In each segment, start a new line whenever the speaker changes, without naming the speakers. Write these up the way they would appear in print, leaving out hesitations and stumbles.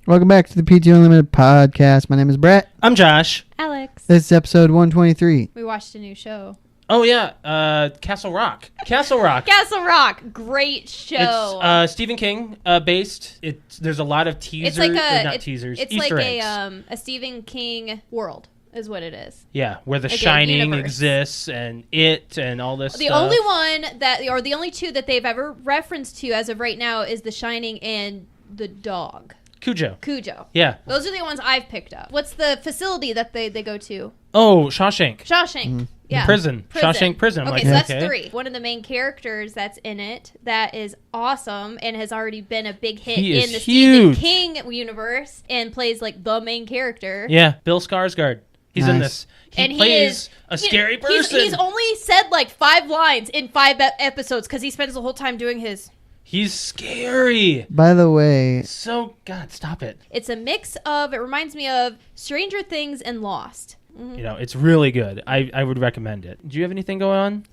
Welcome back to the PTOUnlimited podcast. My name is Brett.
I'm Josh.
Alex.
This is episode 123.
We watched a new show.
Oh, yeah. Castle Rock. Castle Rock.
Castle Rock. Great show.
It's Stephen King based. There's a lot of teasers.
It's
Easter
like
eggs.
a Stephen King world is what it is.
Yeah, where The
Like
Shining exists and It and all this
The
stuff.
only one the only two that they've ever referenced to as of right now is The Shining and the dog.
Cujo.
Yeah. Those are the ones I've picked up. What's the facility that they go to?
Oh, Shawshank.
Mm-hmm. Yeah.
Prison. Shawshank Prison.
Okay, so that's three. One of the main characters that's in it that is awesome and has already been a big hit in the Stephen King universe and plays like the main character.
Yeah, Bill Skarsgård. He's in this. He plays a scary person.
He's only said like 5 lines in 5 episodes because he spends the whole time doing his...
He's scary.
By the way...
God, stop it.
It's a mix of... It reminds me of Stranger Things and Lost.
Mm-hmm. You know, it's really good. I would recommend it. Do you have anything going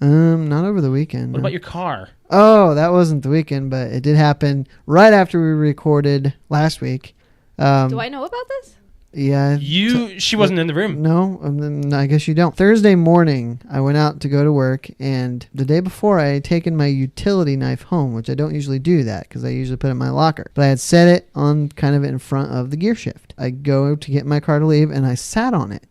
on?
Not over the weekend.
What about your car?
Oh, that wasn't the weekend, but it did happen right after we recorded last week.
Do I know about this?
Yeah.
She wasn't in the room.
No, I guess you don't. Thursday morning, I went out to go to work, and the day before, I had taken my utility knife home, which I don't usually do that because I usually put it in my locker. But I had set it on kind of in front of the gear shift. I go to get my car to leave, and I sat on it.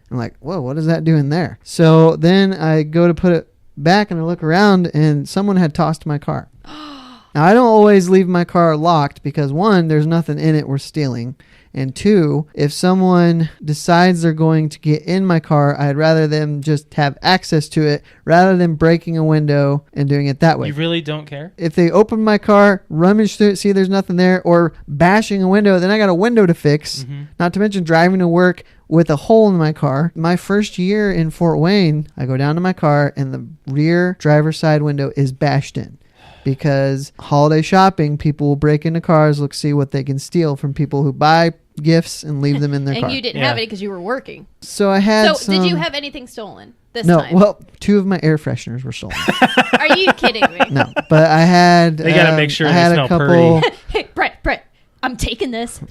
I'm like, whoa, what is that doing there? So then I go to put it back, and I look around, and someone had tossed my car. Now, I don't always leave my car locked because, one, there's nothing in it we're stealing. And 2, if someone decides they're going to get in my car, I'd rather them just have access to it rather than breaking a window and doing it that way.
You really don't care?
If they open my car, rummage through it, see there's nothing there, or bashing a window, then I got a window to fix. Mm-hmm. Not to mention driving to work with a hole in my car. My first year in Fort Wayne, I go down to my car and the rear driver's side window is bashed in. Because holiday shopping, people will break into cars, see what they can steal from people who buy gifts and leave them in their car.
And you didn't have any because you were working.
So I had
did you have anything stolen this
No,
time?
well, 2 of my air fresheners were stolen.
Are you kidding me?
No, but I had...
They got to make sure
I
they
had
smell
a couple...
Hey, Brett, I'm taking this.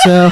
So...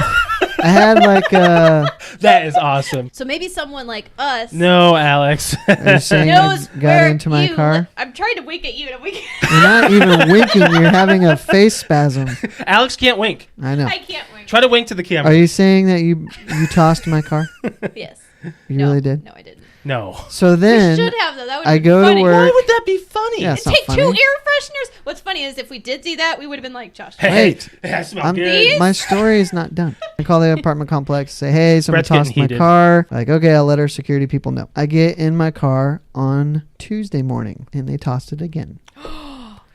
I had like
That is awesome.
So maybe someone like us...
No, Alex.
Are you saying
knows
I got into my car?
I'm trying to wink at you. And
You're not even winking. You're having a face spasm.
Alex can't wink.
I know.
I can't wink.
Try to wink to the camera.
Are you saying that you tossed my car?
Yes.
You really did?
No, I didn't.
No.
So then...
We should have, though. That would
I
be
go
funny.
to work...
Why would that be funny?
Yeah,
Take 2 air fresheners. What's funny is if we did do that, we would have been like, Josh.
Hey, I smell good.
My story is not done. I call the apartment complex, say, hey, someone
Brett's
tossed my
heated.
car. Like, okay, I'll let our security people know. I get in my car on Tuesday morning, and they tossed it again.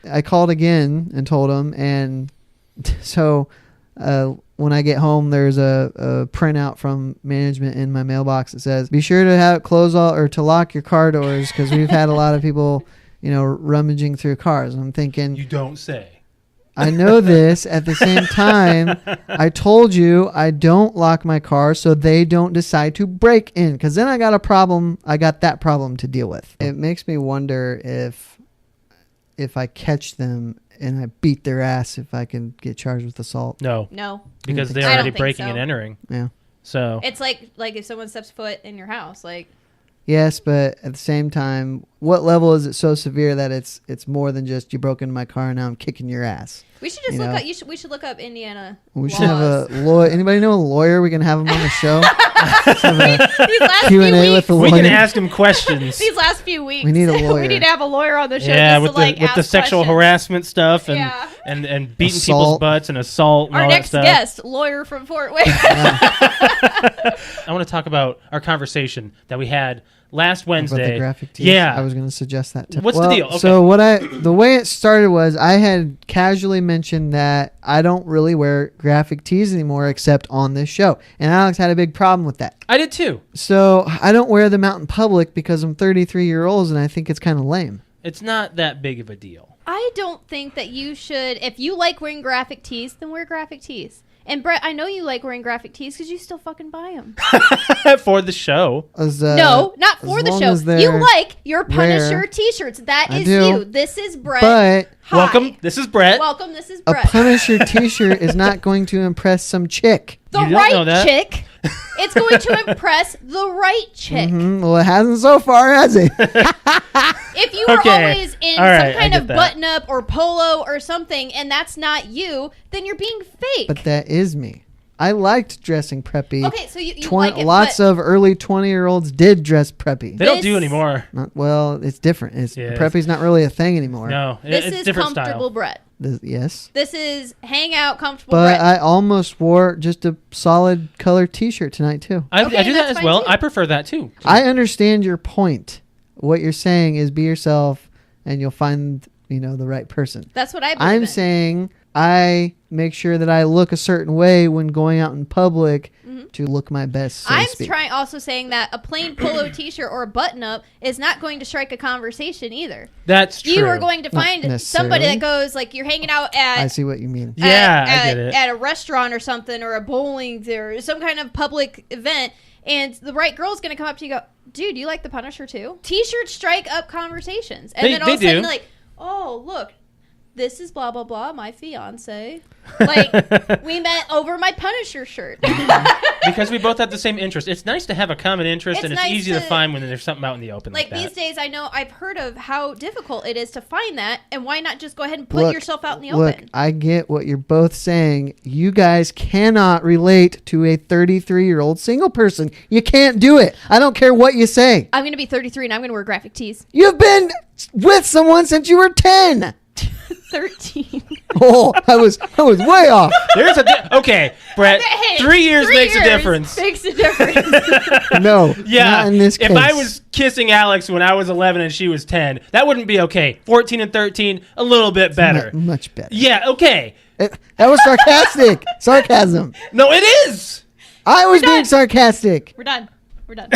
I called again and told them, and so... when I get home, there's a printout from management in my mailbox that says, be sure to have close all or to lock your car doors because we've had a lot of people, rummaging through cars. And I'm thinking,
You don't say.
I know this. At the same time, I told you I don't lock my car so they don't decide to break in because then I got a problem. I got that problem to deal with. It makes me wonder if I catch them and I beat their ass if I can get charged with assault.
No. Because they're
I
already
don't think
breaking
so.
and entering.
Yeah.
So
It's like if someone steps foot in your house, like...
Yes, but at the same time, what level is it so severe that it's more than just you broke into my car and now I'm kicking your ass?
We should just look up. We should look up Indiana.
We
laws.
should have a lawyer. Anybody know a lawyer? We can have him on the show.
These last
Q&A
few
with
weeks,
the
we
lawyer.
can ask him questions.
these last few weeks,
We need a lawyer.
we need to have a lawyer on the show.
Yeah,
just
with
to, like,
the
ask
sexual
questions.
harassment stuff and
Yeah.
and beating
Assault.
people's butts and assault and
Our
all
next
that stuff.
guest, lawyer from Fort Wayne.
I want to talk about our conversation that we had last Wednesday.
About the graphic tees.
Yeah.
I was going to suggest that too.
What's the deal? Okay.
So the way it started was I had casually mentioned that I don't really wear graphic tees anymore except on this show. And Alex had a big problem with that.
I did too.
So I don't wear them out in public because I'm 33 years old and I think it's kind of lame.
It's not that big of a deal.
I don't think that you should. If you like wearing graphic tees, then wear graphic tees. And Brett, I know you like wearing graphic tees because you still fucking buy them.
For the show.
No, not for the show. You like your Punisher t-shirts. That is you. This is Brett.
But
hi.
Welcome. This is Brett.
Welcome. This is Brett.
A Punisher t-shirt is not going to impress some chick.
The right chick. It's going to impress the right chick.
Well, it hasn't so far, has it?
If you were always in some kind of button-up or polo or something, and that's not you, then you're being fake.
But that is me. I liked dressing preppy.
Okay, so you like it,
lots of early 20-year-olds did dress preppy.
They don't do anymore.
Well, it's different. Preppy's not really a thing anymore.
No,
this
it's
is
different
comfortable
style.
Brett.
Yes.
This is hang out comfortable
But
Brett.
I almost wore just a solid color t-shirt tonight, too.
I do that as well.
Too.
I prefer that, too.
I understand your point. What you're saying is be yourself, and you'll find, the right person.
That's what I believe
I'm
in.
saying I make sure that I look a certain way when going out in public to look my best, so to speak.
Also saying that a plain polo t-shirt or a button-up is not going to strike a conversation either.
That's true.
You are going to find somebody that goes, like, you're hanging out at...
I see what you mean.
I get it.
At a restaurant or something, or a bowling, or some kind of public event, and the right girl's going to come up to you and go, dude, you like the Punisher too? T-shirts strike up conversations. And then all of a sudden, like, oh, look, this is blah, blah, blah, my fiance. Like, we met over my Punisher shirt.
Because we both have the same interest. It's nice to have a common interest, and it's easy to find when there's something out in the open like that.
These days, I know I've heard of how difficult it is to find that, and why not just go ahead and put yourself out in the open?
Look, I get what you're both saying. You guys cannot relate to a 33-year-old single person. You can't do it. I don't care what you say.
I'm going to be 33, and I'm going to wear graphic tees.
You've been with someone since you were 10.
13.
Oh, I was way off.
There's okay, Brett. 3 years makes a difference.
Makes a difference.
No,
yeah.
Not in this case.
If I was kissing Alex when I was 11 and she was 10, that wouldn't be okay. 14 and 13, a little bit better.
Much better.
Yeah. Okay.
That was sarcastic. Sarcasm.
No, it is.
I was being sarcastic.
We're done. We're done.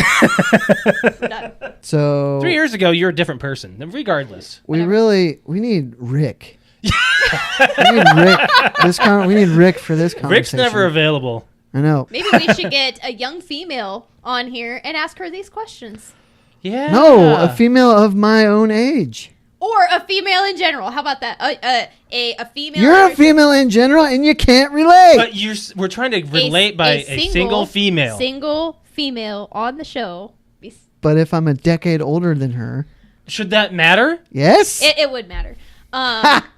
So
3 years ago, you're a different person. Regardless,
we need Rick. we need Rick for this conversation.
Rick's never available.
I know.
Maybe we should get a young female on here and ask her these questions.
Yeah.
No, a female of my own age.
Or a female in general. How about that? A female.
You're a female in general, and you can't relate.
But we're trying to relate by a single female.
Single female on the show.
But if I'm a decade older than her,
should that matter?
Yes.
It would matter.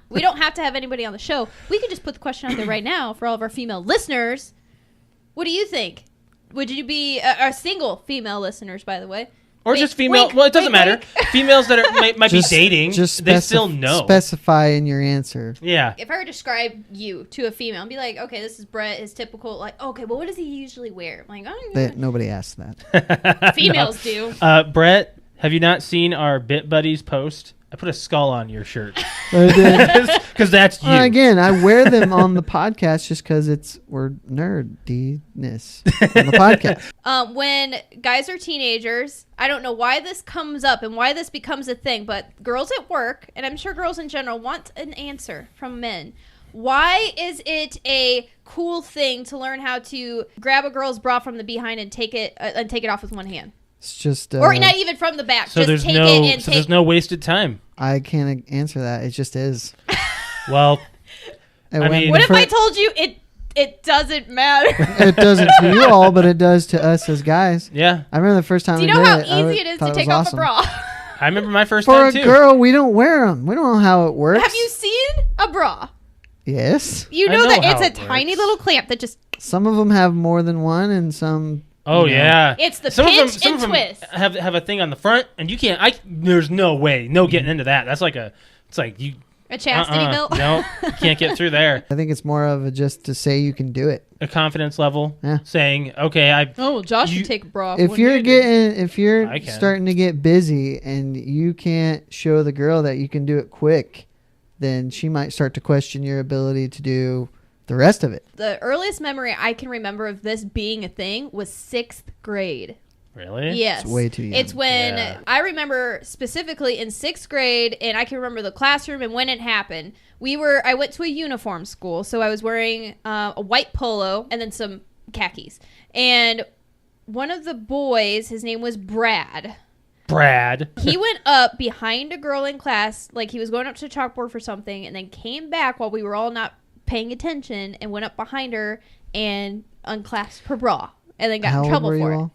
We don't have to have anybody on the show. We could just put the question out there right now for all of our female listeners. What do you think? Would you be our single female listeners, by the way?
Or just female. Well, it doesn't matter. Females that might be dating, they still know.
Specify in your answer.
Yeah.
If I were to describe you to a female, I'd be like, okay, this is Brett, his typical, like, okay, well, what does he usually wear? I'm like,
nobody asked that.
Females do.
Brett, have you not seen our Bit Buddies post? I put a skull on your shirt. Because that's you.
Again, I wear them on the podcast just because we're nerdiness on the podcast.
When guys are teenagers, I don't know why this comes up and why this becomes a thing, but girls at work, and I'm sure girls in general, want an answer from men. Why is it a cool thing to learn how to grab a girl's bra from the behind and take it off with one hand?
It's just
or not even from the back.
So
just
there's no wasted time.
I can't answer that. It just is.
Well,
what if I told you it doesn't matter?
It doesn't to you all, but it does to us as guys.
Yeah.
I remember the first time.
Do you know how easy it is to take off a bra?
I remember my first time too.
For a girl, we don't wear them. We don't know how it works.
Have you seen a bra?
Yes.
You know that it's a tiny little clamp that just.
Some of them have more than one, and some.
Oh yeah,
it's the pinch and twist.
Have a thing on the front, and you can't. There's no way, getting into that. That's like it's like you.
A chastity belt.
No, you can't get through there.
I think it's more of just to say you can do it.
A confidence level, saying, "Okay,
Josh should take a bra."
If you're starting to get busy and you can't show the girl that you can do it quick, then she might start to question your ability to do the rest of it.
The earliest memory I can remember of this being a thing was 6th grade.
Really?
Yes.
It's way too young.
It's when I remember specifically in 6th grade, and I can remember the classroom and when it happened. I went to a uniform school, so I was wearing a white polo and then some khakis. And one of the boys, his name was Brad. He went up behind a girl in class, like he was going up to the chalkboard for something, and then came back while we were all not paying attention and went up behind her and unclasped her bra and then got in trouble for it.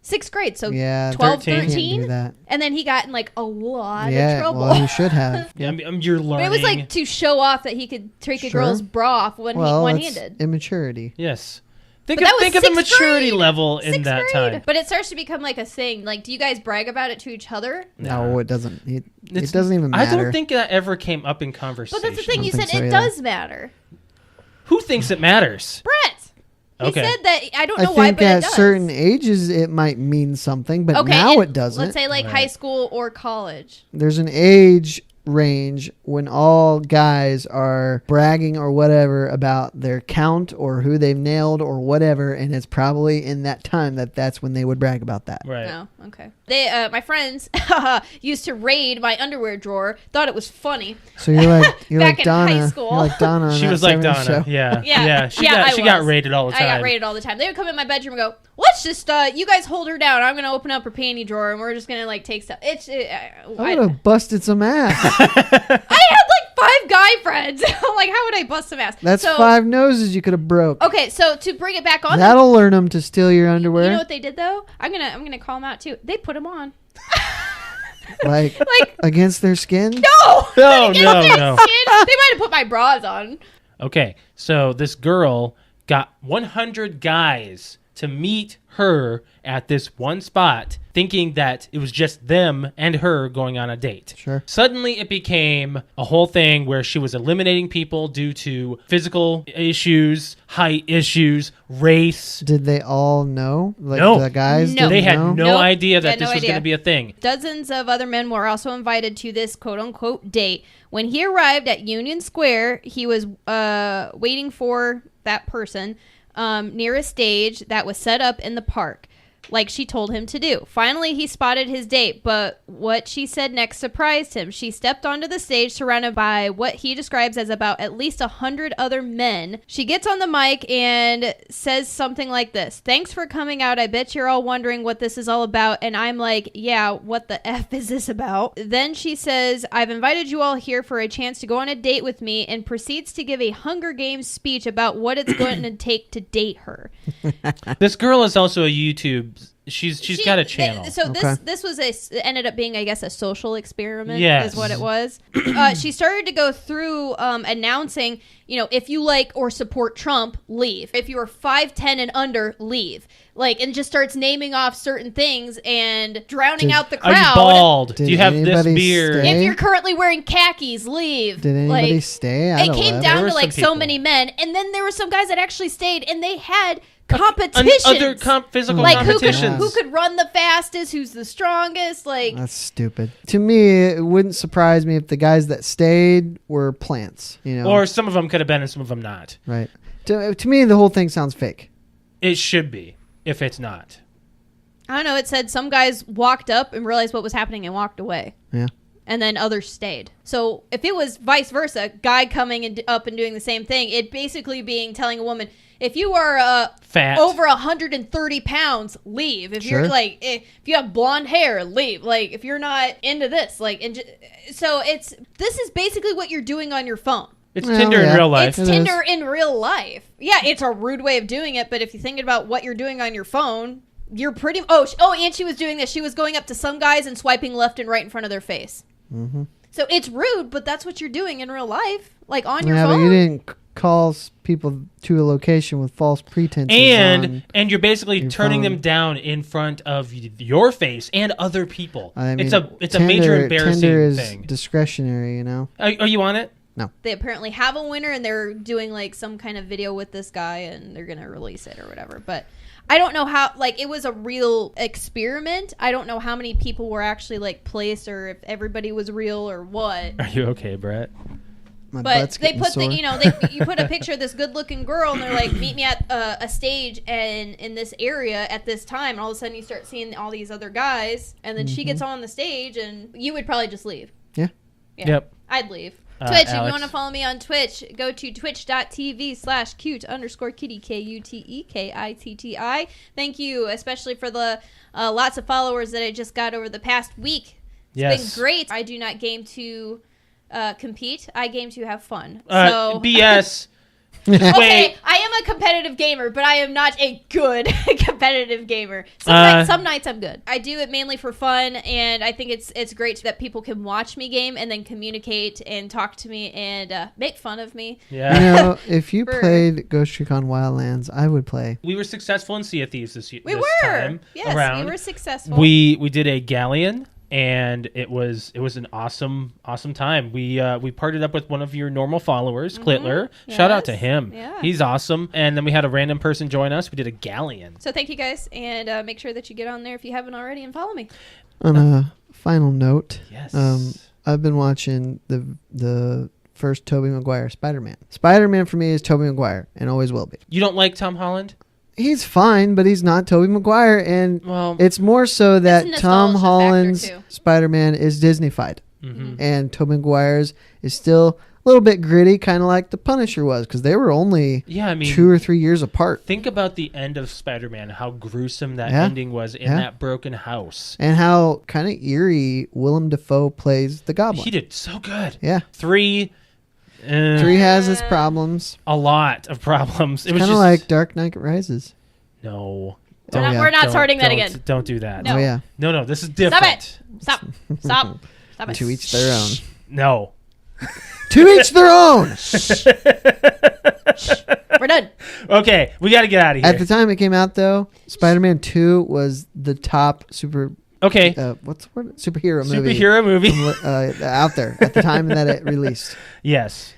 6th grade, so 12, 13. And then he got in like a lot of trouble.
Well, he should have.
Yeah, you're learning.
But it was like to show off that he could take a girl's bra off one-handed.
Immaturity.
Yes. Think of the maturity level in that time.
But it starts to become like a thing. Like, do you guys brag about it to each other?
No, it doesn't. It doesn't even matter.
I don't think that ever came up in conversation.
But that's the thing. You said it does matter.
Who thinks it matters?
Brett. He said that. I don't know
why,
but it does.
at certain ages it might mean something, but now it doesn't.
Let's say like high school or college.
There's an age range when all guys are bragging or whatever about their count or who they've nailed or whatever, and it's probably in that time that's when they would brag about that.
Right.
Oh, okay. My friends used to raid my underwear drawer. Thought it was funny.
So you're like
Back in
Donna.
high school.
You're like Donna. On
she was like Donna.
Show.
Yeah. She got raided all the time.
I got raided all the time. They would come in my bedroom and go, "Let's just you guys hold her down. I'm gonna open up her panty drawer and we're just gonna like take stuff." I
would have busted some ass.
I had like 5 guy friends. I'm like, how would I bust some ass?
That's 5 noses you could have broke.
Okay, so to bring it back on,
that'll learn them to steal your underwear.
You know what they did though? I'm gonna call them out too. They put them on.
like against their skin?
No.
No.
They might have put my bras on.
Okay, so this girl got 100 guys to meet her at this one spot, thinking that it was just them and her going on a date.
Sure.
Suddenly it became a whole thing where she was eliminating people due to physical issues, height issues, race.
Did they all know? Like
no.
The guys
No.
They had
know?
no idea that this was going to be a thing.
Dozens of other men were also invited to this quote-unquote date. When he arrived at Union Square, he was waiting for that person near a stage that was set up in the park, like she told him to do. Finally, he spotted his date, but what she said next surprised him. She stepped onto the stage surrounded by what he describes as about at least 100 other men. She gets on the mic and says something like this: "Thanks for coming out. I bet you're all wondering what this is all about." And I'm like, yeah, what the F is this about? Then she says, "I've invited you all here for a chance to go on a date with me," and proceeds to give a Hunger Games speech about what it's going to take to date her.
This girl is also a YouTube. She's got a channel.
So this ended up being, I guess, a social experiment.
Yes.
Is what it was. She started to go through announcing, if you like or support Trump, leave. If you are 5'10" and under, leave. And just starts naming off certain things and drowning out the crowd.
Are you bald? Do you have this beard?
Stay?
If you're currently wearing khakis, leave.
Did anybody stay?
It came down to so many men, and then there were some guys that actually stayed, and they had competitions.
Other physical competitions.
Who could run the fastest, who's the strongest.
That's stupid. To me, it wouldn't surprise me if the guys that stayed were plants.
Or some of them could have been and some of them not.
Right. To me, the whole thing sounds fake.
It should be, if it's not.
I don't know. It said some guys walked up and realized what was happening and walked away.
Yeah.
And then others stayed. So if it was vice versa, guy coming up and doing the same thing, it basically telling a woman, if you are
fat,
over 130 pounds, leave. If you're if you have blonde hair, leave. If you're not into this, so this is basically what you're doing on your phone.
It's Tinder in real life.
It's Tinder in real life. Yeah, it's a rude way of doing it, but if you're thinking about what you're doing on your phone, you're pretty. And she was doing this. She was going up to some guys and swiping left and right in front of their face.
Mm-hmm.
So it's rude, but that's what you're doing in real life, on your phone.
Yeah, but you didn't call people to a location with false pretenses.
And you're basically turning them down in front of your face and other people.
I mean,
it's a major embarrassing
Tinder is
thing.
Discretionary,
Are you on it?
No.
They apparently have a winner, and they're doing some kind of video with this guy, and they're gonna release it or whatever. But I don't know how. It was a real experiment. I don't know how many people were actually placed, or if everybody was real or what.
Are you okay, Brett?
But they put you put a picture of this good-looking girl, and they're like, meet me at a stage and in this area at this time, and all of a sudden you start seeing all these other guys, and then she gets on the stage, and you would probably just leave.
Yeah.
Yep.
I'd leave. Twitch, if you
Alex?
want to follow me on Twitch, go to twitch.tv/cute_kitty, KUTEKITTI. Thank you, especially for the lots of followers that I just got over the past week. It's been great. I do not game to compete. I game to have fun. So
BS.
Okay, I am a competitive gamer, but I am not a good competitive gamer. Some nights I'm good. I do it mainly for fun, and I think it's great that people can watch me game and then communicate and talk to me and make fun of me.
Yeah.
If you played Ghost Recon Wildlands, I would play.
We were successful in Sea of Thieves this
We were.
time
Yes,
around.
we were successful.
We did a galleon. And it was an awesome time. We partnered up with one of your normal followers, Clitler.
Yes.
Shout out to him.
Yeah.
He's awesome. And then we had a random person join us. We did a galleon.
So thank you guys, and make sure that you get on there if you haven't already and follow me.
On a final note,
Yes.
I've been watching the first Tobey Maguire Spider-Man. Spider-Man for me is Tobey Maguire and always will be.
You don't like Tom Holland?
He's fine, but he's not Tobey Maguire, and it's more so that
It's a
Tom
nostalgia
Holland's
factor, too.
Spider-Man is Disney-fied,
Mm-hmm.
and Tobey Maguire's is still a little bit gritty, kind of like The Punisher was, because they were only 2 or 3 years apart.
Think about the end of Spider-Man, how gruesome that
Yeah.
ending was in that broken house.
And how kind of eerie Willem Dafoe plays the Goblin.
He did so good.
Yeah.
3
has its problems.
A lot of problems. It was
Kind of
just
like Dark Knight Rises.
no.
We're not starting that again.
Don't do that.
No.
Oh, yeah.
No, this is different.
Stop it.
To each their own.
No.
To each their own!
We're done.
Okay, we got to get out of here.
At the time it came out, though, Spider-Man 2 was the top superhero movie.
Superhero movie.
Out there at the time that it released.
Yes.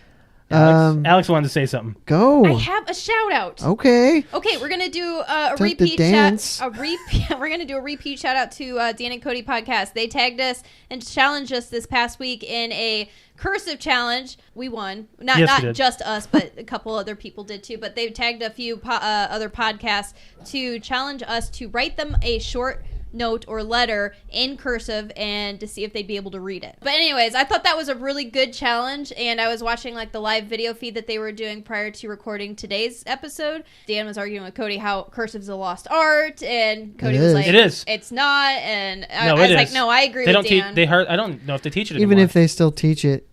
Alex wanted to say something.
Go.
I have a shout out.
Okay.
Okay, we're gonna do a
Don't
repeat
dance.
We're gonna do a repeat shout out to Dan and Cody podcast. They tagged us and challenged us this past week in a cursive challenge. We won.
Yes, we
Not
did.
just us, but a couple other people did too. But they tagged a few other podcasts to challenge us to write them a short note or letter in cursive and to see if they'd be able to read it. But anyways, I thought that was a really good challenge, and I was watching like the live video feed that they were doing prior to recording today's episode. Dan was arguing with Cody how cursive's a lost art, and Cody was like,
It is.
It's not, and I
No,
was
it
like,
is.
no, I agree
They
with
don't
Dan.
I don't know if they teach it anymore.
Even if they still teach it,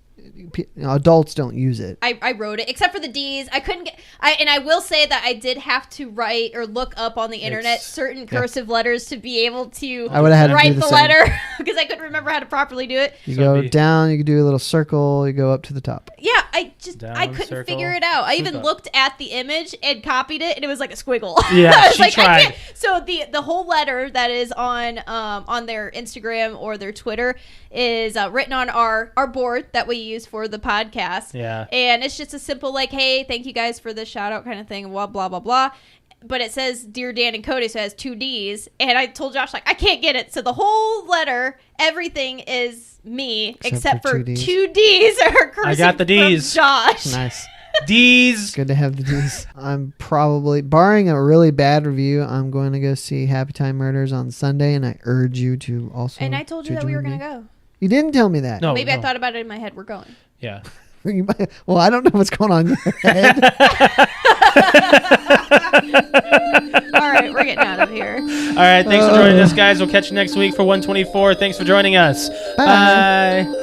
adults don't use it.
I wrote it, except for the D's. I couldn't get. I will say that I did have to write or look up on the internet certain cursive letters to be able to
I would've had to
write
do the
the
same.
letter because I couldn't remember how to properly do it.
You go down, you can do a little circle, you go up to the top.
Yeah, I couldn't
circle,
figure it out. I even
circle.
looked at the image and copied it, and it was like a squiggle.
Yeah,
I was
she
like,
tried.
I can't. So the whole letter that is on their Instagram or their Twitter is written on our board that we use for the podcast.
Yeah.
And it's just a simple like, hey, thank you guys for the shout out kind of thing, blah, blah, blah, blah. But it says, Dear Dan and Cody, so it has 2 D's. And I told Josh, like, I can't get it. So the whole letter, everything is me, except for 2 D's are cursive.
I got the D's.
From Josh.
Nice.
D's.
Good to have the D's. I'm probably, barring a really bad review, I'm going to go see Happy Time Murders on Sunday, and I urge you to also.
And I told you that we were going to go.
You didn't tell me that.
No.
Maybe I thought about it in my head. We're going.
Yeah.
Well, I don't know what's going on in your head.
All right, we're getting out of here.
All right. Thanks for joining us, guys. We'll catch you next week for 124. Thanks for joining us.
Bye.
Bye.